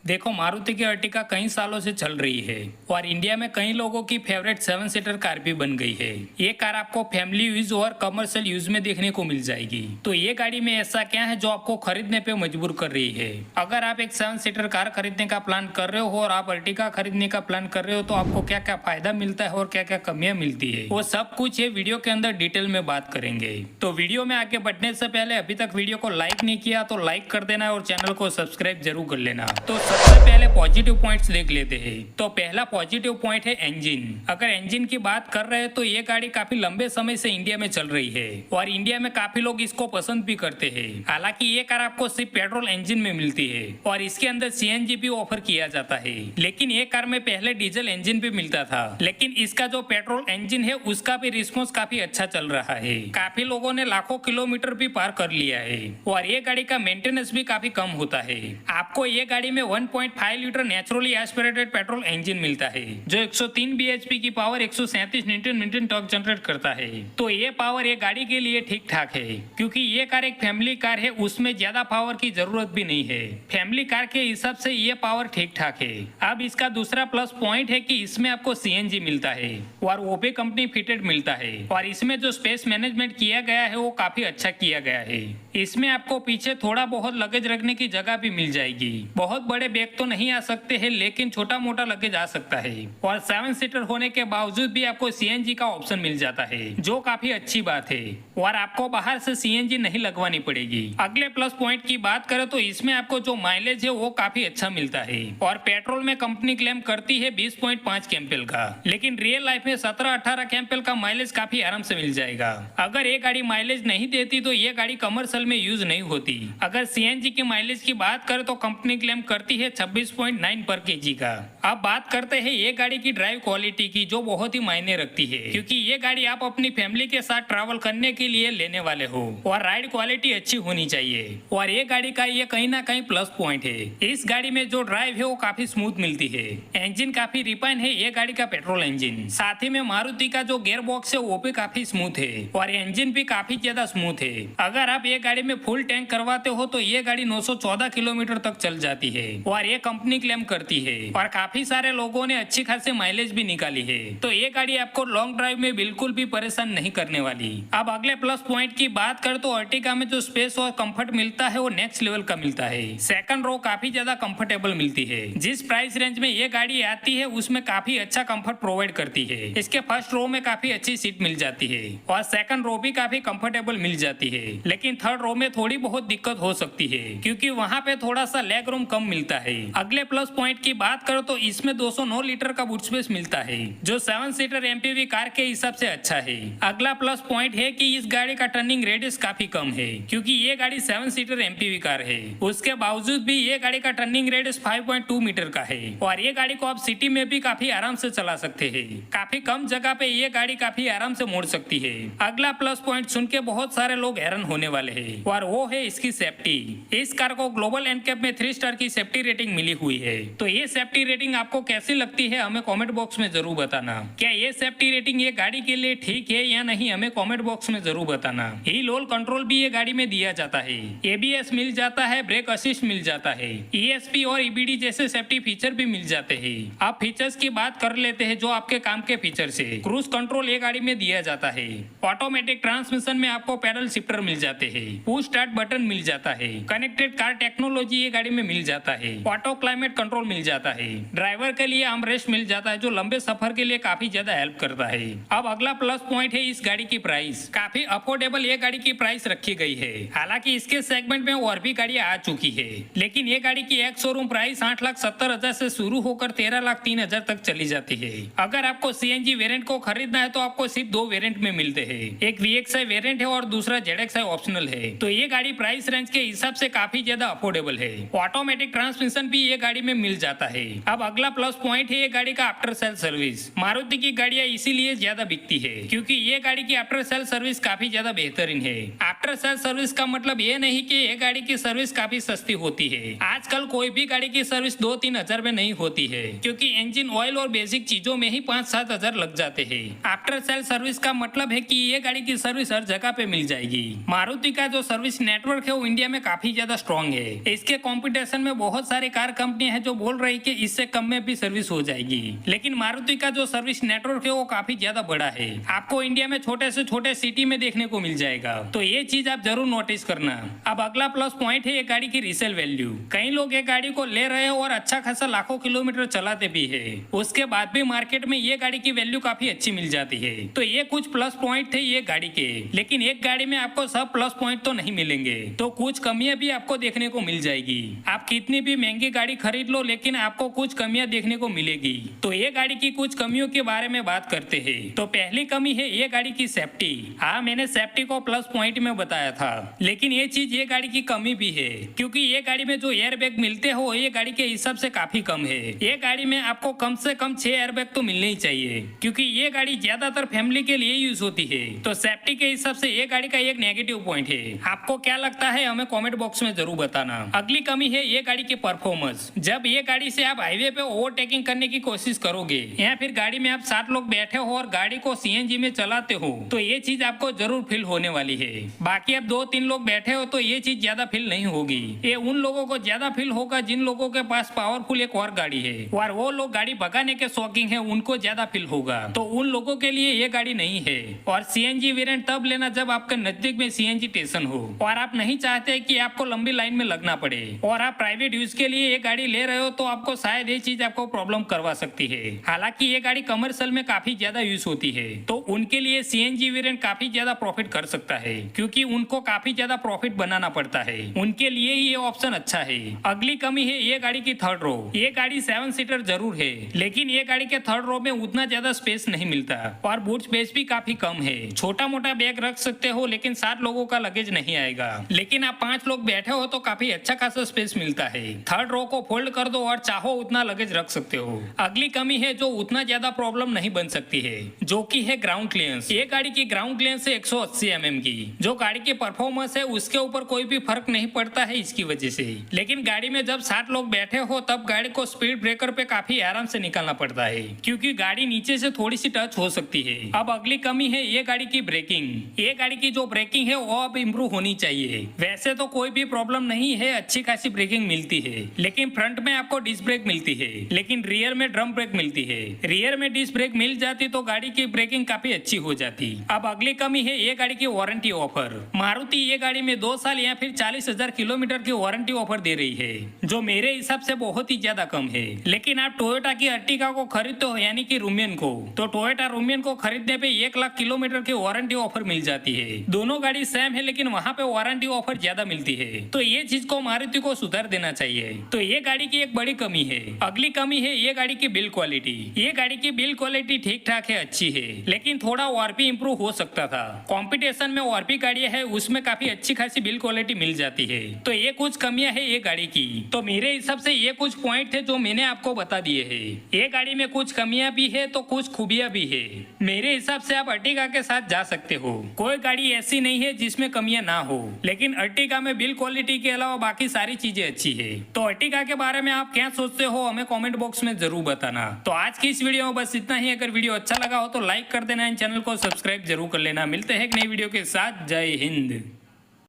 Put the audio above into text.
देखो, मारुति की अर्टिगा कई सालों से चल रही है और इंडिया में कई लोगों की फेवरेट 7 सीटर कार भी बन गई है। ये कार आपको फैमिली यूज और कमर्शियल यूज में देखने को मिल जाएगी। तो ये गाड़ी में ऐसा क्या है जो आपको खरीदने पे मजबूर कर रही है? अगर आप एक 7 सीटर कार खरीदने का प्लान कर रहे हो और आप अर्टिगा खरीदने का प्लान कर रहे हो तो आपको क्या क्या फायदा मिलता है और क्या क्या कमियां मिलती है, वो सब कुछ ये वीडियो के अंदर डिटेल में बात करेंगे। तो वीडियो में आगे बढ़ने से पहले अभी तक वीडियो को लाइक नहीं किया तो लाइक कर देना और चैनल को सब्सक्राइब जरूर कर लेना। तो सबसे पहले पॉजिटिव पॉइंट्स देख लेते हैं। तो पहला पॉजिटिव पॉइंट है इंजन। अगर इंजन की बात कर रहे हैं तो ये गाड़ी काफी लंबे समय से इंडिया में चल रही है और इंडिया में काफी लोग इसको पसंद भी करते हैं। हालांकि ये कार आपको सिर्फ पेट्रोल इंजन में मिलती है और इसके अंदर सीएनजी भी ऑफर किया जाता है। लेकिन ये कार में पहले डीजल इंजन भी मिलता था, लेकिन इसका जो पेट्रोल इंजन है उसका भी रिस्पॉन्स काफी अच्छा चल रहा है। काफी लोगों ने लाखों किलोमीटर भी पार कर लिया है और ये गाड़ी का मेंटेनेंस भी काफी कम होता है। आपको ये गाड़ी में 1.5 litre naturally aspirated petrol engine मिलता है जो 103 bhp की power 137 newton metre torque generate करता है। तो ये पावर ये गाड़ी के लिए ठीक ठाक है क्योंकि ये कार एक फैमिली कार है, उसमें ज्यादा पावर की जरूरत भी नहीं है। फैमिली कार के हिसाब से ये पावर ठीक ठाक है। अब इसका दूसरा प्लस पॉइंट है कि इसमें आपको सीएनजी मिलता है और वो भी कंपनी फिटेड मिलता है और इसमें जो स्पेस मैनेजमेंट किया गया है वो काफी अच्छा किया गया है। इसमें आपको पीछे थोड़ा बहुत लगेज रखने की जगह भी मिल जाएगी। बहुत बड़े बैग तो नहीं आ सकते हैं लेकिन छोटा मोटा लगेज आ सकता है और 7 सीटर होने के बावजूद भी आपको सीएनजी का ऑप्शन मिल जाता है जो काफी अच्छी बात है और आपको बाहर से सीएनजी नहीं लगवानी पड़ेगी। अगले प्लस पॉइंट की बात करें तो इसमें आपको जो माइलेज है वो काफी अच्छा मिलता है और पेट्रोल में कंपनी क्लेम करती है 20.5 केम्पेल का, लेकिन रियल लाइफ में 17-18 केम्पेल का माइलेज काफी आराम से मिल जाएगा। अगर ये गाड़ी माइलेज नहीं देती तो ये गाड़ी कमर्शियल में यूज नहीं होती। अगर सीएनजी की माइलेज की बात करें तो कंपनी क्लेम करती है 26.9 पर केजी का। अब बात करते हैं ये गाड़ी की ड्राइव क्वालिटी की, जो बहुत ही मायने रखती है क्योंकि ये गाड़ी आप अपनी फैमिली के साथ ट्रैवल करने के लिए लेने वाले हो और राइड क्वालिटी अच्छी होनी चाहिए और ये गाड़ी का ये कहीं ना कहीं प्लस पॉइंट है। इस गाड़ी में जो ड्राइव है वो काफी स्मूथ मिलती है। इंजन काफी रिफाइन है ये गाड़ी का पेट्रोल इंजन। साथ ही में मारुति का जो गियर बॉक्स है वो भी काफी स्मूथ है और इंजन भी काफी ज्यादा स्मूथ है। अगर आप ये गाड़ी में फुल टैंक करवाते हो तो ये गाड़ी 914 किलोमीटर तक चल जाती है और ये कंपनी क्लेम करती है और काफी सारे लोगों ने अच्छी खासी माइलेज भी निकाली है। तो ये गाड़ी आपको लॉन्ग ड्राइव में बिल्कुल भी परेशान नहीं करने वाली। अब अगले प्लस पॉइंट की बात करें तो अर्टिगा में जो स्पेस और कंफर्ट मिलता है वो नेक्स्ट लेवल का मिलता है। सेकंड रो काफी ज्यादा कंफर्टेबल मिलती है। जिस प्राइस रेंज में ये गाड़ी आती है उसमें काफी अच्छा कंफर्ट प्रोवाइड करती है। इसके फर्स्ट रो में काफी अच्छी सीट मिल जाती है और सेकंड रो भी काफी कंफर्टेबल मिल जाती है, लेकिन थर्ड रो में थोड़ी बहुत दिक्कत हो सकती है क्योंकि वहाँ पे थोड़ा सा लेग रूम कम मिलता है। अगले प्लस पॉइंट की बात करो तो इसमें 209 लीटर का बूट स्पेस मिलता है जो 7 सीटर एमपीवी कार के हिसाब से अच्छा है। अगला प्लस पॉइंट है कि इस गाड़ी का टर्निंग रेडियस काफी कम है क्योंकि ये गाड़ी 7 सीटर एमपीवी कार है। उसके बावजूद भी ये गाड़ी का टर्निंग रेडियस 5.2 मीटर का है और ये गाड़ी को आप सिटी में भी काफी आराम से चला सकते हैं। काफी कम जगह पे ये गाड़ी काफी आराम से मोड़ सकती है। अगला प्लस पॉइंट सुन के बहुत सारे लोग हैरान होने वाले हैं और वो है इसकी सेफ्टी। इस कार को ग्लोबल एनकैप में 3 स्टार की सेफ्टी रेटिंग मिली हुई है। तो ये सेफ्टी रेटिंग आपको कैसी लगती है हमें कमेंट बॉक्स में जरूर बताना। क्या ये सेफ्टी रेटिंग ये गाड़ी के लिए ठीक है या नहीं, हमें कमेंट बॉक्स में जरूर बताना। हिल होल्ड कंट्रोल भी ये गाड़ी में दिया जाता है, एबीएस मिल जाता है, ब्रेक असिस्ट मिल जाता है, ईएसपी और ईबीडी जैसे सेफ्टी फीचर भी मिल जाते हैं। आप फीचर्स की बात कर लेते हैं जो आपके काम के फीचर से। क्रूज कंट्रोल ये गाड़ी में दिया जाता है, ऑटोमेटिक ट्रांसमिशन में आपको पैडल शिफ्टर मिल जाते हैं, पुश स्टार्ट बटन मिल जाता है, कनेक्टेड कार टेक्नोलॉजी ये गाड़ी में मिल जाता है, ऑटो क्लाइमेट कंट्रोल मिल जाता है, ड्राइवर के लिए आर्मरेस्ट मिल जाता है जो लंबे सफर के लिए काफी ज्यादा हेल्प करता है। अब अगला प्लस पॉइंट है इस गाड़ी की प्राइस। काफी अफोर्डेबल ये गाड़ी की प्राइस रखी गई है। हालांकि इसके सेगमेंट में और भी गाड़ियां आ चुकी है, लेकिन ये गाड़ी की एक शोरूम प्राइस 8,70,000 से शुरू होकर 13,03,000 तक चली जाती है। अगर आपको सीएनजी वेरिएंट को खरीदना है तो आपको सिर्फ 2 वेरिएंट में मिलते हैं, एक VXI वेरिएंट है और दूसरा ZXI ऑप्शनल है। तो ये गाड़ी प्राइस रेंज के हिसाब से काफी ज्यादा अफोर्डेबल है। ऑटोमेटिक ट्रांसमिशन भी ये गाड़ी में मिल जाता है। अब अगला प्लस पॉइंट है ये गाड़ी का आफ्टर सेल सर्विस। मारुति की गाड़ियां इसीलिए ज्यादा बिकती है क्योंकि ये गाड़ी की आफ्टर सेल सर्विस काफी ज्यादा बेहतरीन है। आफ्टर सेल सर्विस का मतलब ये नहीं कि ये गाड़ी की सर्विस काफी सस्ती होती है। आजकल कोई भी गाड़ी की सर्विस 2-3 हजार में नहीं होती है क्योंकि इंजन ऑयल और बेसिक चीजों में ही 5-7 हजार लग जाते हैं। आफ्टर सेल सर्विस का मतलब है कि ये गाड़ी की सर्विस हर जगह पे मिल जाएगी। मारुति का जो सर्विस नेटवर्क है वो इंडिया में काफी ज्यादा स्ट्रॉन्ग है। इसके कंपटीशन में बहुत सारे सारी कार कंपनियां हैं जो बोल रही कि इससे कम में भी सर्विस हो जाएगी, लेकिन मारुति का जो सर्विस नेटवर्क है वो काफी ज्यादा बड़ा है। आपको इंडिया में छोटे से छोटे सिटी में देखने को मिल जाएगा, तो ये चीज आप जरूर नोटिस करना। अब अगला प्लस पॉइंट है ये गाड़ी की रीसेल वैल्यू। कई लोग ये गाड़ी को ले रहे हैं और अच्छा खासा लाखों किलोमीटर चलाते भी है, उसके बाद भी मार्केट में ये गाड़ी की वैल्यू काफी अच्छी मिल जाती है। तो ये कुछ प्लस पॉइंट थे ये गाड़ी के, लेकिन एक गाड़ी में आपको सब प्लस पॉइंट तो नहीं मिलेंगे, तो कुछ कमियां भी आपको देखने को मिल जाएगी। आप कितनी भी महंगी गाड़ी खरीद लो, लेकिन आपको कुछ कमियां देखने को मिलेगी। तो ये गाड़ी की कुछ कमियों के बारे में बात करते हैं। तो पहली कमी है ये गाड़ी की सेफ्टी। हाँ, मैंने सेफ्टी को प्लस पॉइंट में बताया था, लेकिन ये चीज ये गाड़ी की कमी भी है, क्योंकि ये गाड़ी में जो एयर बैग मिलते हो ये गाड़ी के हिसाब से काफी कम है। ये गाड़ी में आपको कम से कम 6 एयर बैग तो मिलने ही चाहिए, क्योंकि ये गाड़ी ज्यादातर फैमिली के लिए यूज होती है। तो सेफ्टी के हिसाब से ये गाड़ी का एक नेगेटिव पॉइंट है। आपको क्या लगता है हमें कमेंट बॉक्स में जरूर बताना। अगली कमी है ये गाड़ी की परफॉर्मेंस। जब ये गाड़ी से आप हाईवे पे ओवरटेकिंग करने की कोशिश करोगे या फिर गाड़ी में आप 7 लोग बैठे हो और गाड़ी को सीएनजी में चलाते हो, तो ये चीज आपको जरूर फील होने वाली है। बाकी आप 2-3 लोग बैठे हो तो ये चीज ज्यादा फील नहीं होगी। ये उन लोगों को ज्यादा फील होगा जिन लोगों के पास पावरफुल एक और गाड़ी है, और वो लोग गाड़ी भगाने के शौकीन है, उनको ज्यादा फील होगा। तो उन लोगों के लिए ये गाड़ी नहीं है। और सीएनजी वेरिएंट तब लेना जब आपके नजदीक में सीएनजी स्टेशन हो और आप नहीं चाहते कि आपको लंबी लाइन में लगना पड़े, और आप प्राइवेट यूज के लिए ये गाड़ी ले रहे हो, तो आपको शायद ये चीज आपको प्रॉब्लम करवा सकती है। हालांकि ये गाड़ी कमर्शियल में काफी ज्यादा यूज होती है, तो उनके लिए सीएनजी वेरिएंट काफी ज्यादा प्रॉफिट कर सकता है, क्योंकि उनको काफी ज्यादा प्रॉफिट बनाना पड़ता है। उनके लिए ही ये ऑप्शन अच्छा है। अगली कमी है ये गाड़ी की थर्ड रो। ये गाड़ी 7 सीटर जरूर है, लेकिन ये गाड़ी के थर्ड रो में उतना ज्यादा स्पेस नहीं मिलता, और बूट स्पेस भी काफी कम है। छोटा मोटा बैग रख सकते हो, लेकिन 7 लोगों का लगेज नहीं आएगा। लेकिन आप 5 लोग बैठे हो तो काफी अच्छा खासा स्पेस मिलता है। थर्ड रो को फोल्ड कर दो और चाहो उतना लगेज रख सकते हो। अगली कमी है जो उतना ज्यादा प्रॉब्लम नहीं बन सकती है, जो की है ग्राउंड क्लियरेंस। ये गाड़ी की ग्राउंड क्लियरेंस है 180 mm की। जो गाड़ी की परफॉर्मेंस है उसके ऊपर कोई भी फर्क नहीं पड़ता है इसकी वजह से, लेकिन गाड़ी में जब 7 लोग बैठे हो तब गाड़ी को स्पीड ब्रेकर पे काफी आराम से निकालना पड़ता है, क्योंकि गाड़ी नीचे से थोड़ी सी टच हो सकती है। अब अगली कमी है ये गाड़ी की ब्रेकिंग। ये गाड़ी की जो ब्रेकिंग है वो अब इम्प्रूव होनी चाहिए। वैसे तो कोई भी प्रॉब्लम नहीं है, अच्छी खासी ब्रेकिंग मिलती है, लेकिन फ्रंट में आपको डिस्क ब्रेक मिलती है, लेकिन रियर में ड्रम ब्रेक मिलती है। रियर में डिस्क ब्रेक मिल जाती तो गाड़ी की ब्रेकिंग काफी अच्छी हो जाती। अब अगली कमी है ये गाड़ी की वारंटी ऑफर। मारुति ये गाड़ी में 2 साल या फिर 40,000 किलोमीटर की वारंटी ऑफर दे रही है, जो मेरे हिसाब से बहुत ही ज्यादा कम है। लेकिन आप टोयोटा की अर्टिगा को खरीदते हो, यानी कि रूमियन को, तो टोयोटा रूमियन को खरीदने पे 1 लाख किलोमीटर की वारंटी ऑफर मिल जाती है। दोनों गाड़ी सेम है, लेकिन वहाँ पे वारंटी ऑफर ज्यादा मिलती है। तो ये चीज को मारुति को सुधार देना चाहिए। तो ये गाड़ी की एक बड़ी कमी है। अगली कमी है ये गाड़ी की बिल्ड क्वालिटी। ये गाड़ी की बिल्ड क्वालिटी ठीक ठाक है, अच्छी है, लेकिन थोड़ा वारपी इंप्रूव हो सकता था। कंपटीशन में वारपी गाड़ियां है उसमें काफी अच्छी खासी बिल्ड क्वालिटी मिल जाती है। तो ये कुछ कमियां है ये गाड़ी की। तो मेरे हिसाब से ये कुछ पॉइंट थे जो मैंने आपको बता दिए हैं। ये गाड़ी में कुछ कमियां भी है तो कुछ खूबियां भी है। मेरे हिसाब से आप अर्टिगा के साथ जा सकते हो। कोई गाड़ी ऐसी नहीं है जिसमें कमियां ना हो, लेकिन अर्टिगा में बिल्ड क्वालिटी के अलावा बाकी सारी चीजें अच्छी है। तो अर्टिगा के बारे में आप क्या सोचते हो हमें कमेंट बॉक्स में जरूर बताना। तो आज की इस वीडियो में बस इतना ही। अगर वीडियो अच्छा लगा हो तो लाइक कर देना, चैनल को सब्सक्राइब जरूर कर लेना। मिलते हैं एक नई वीडियो के साथ। जय हिंद।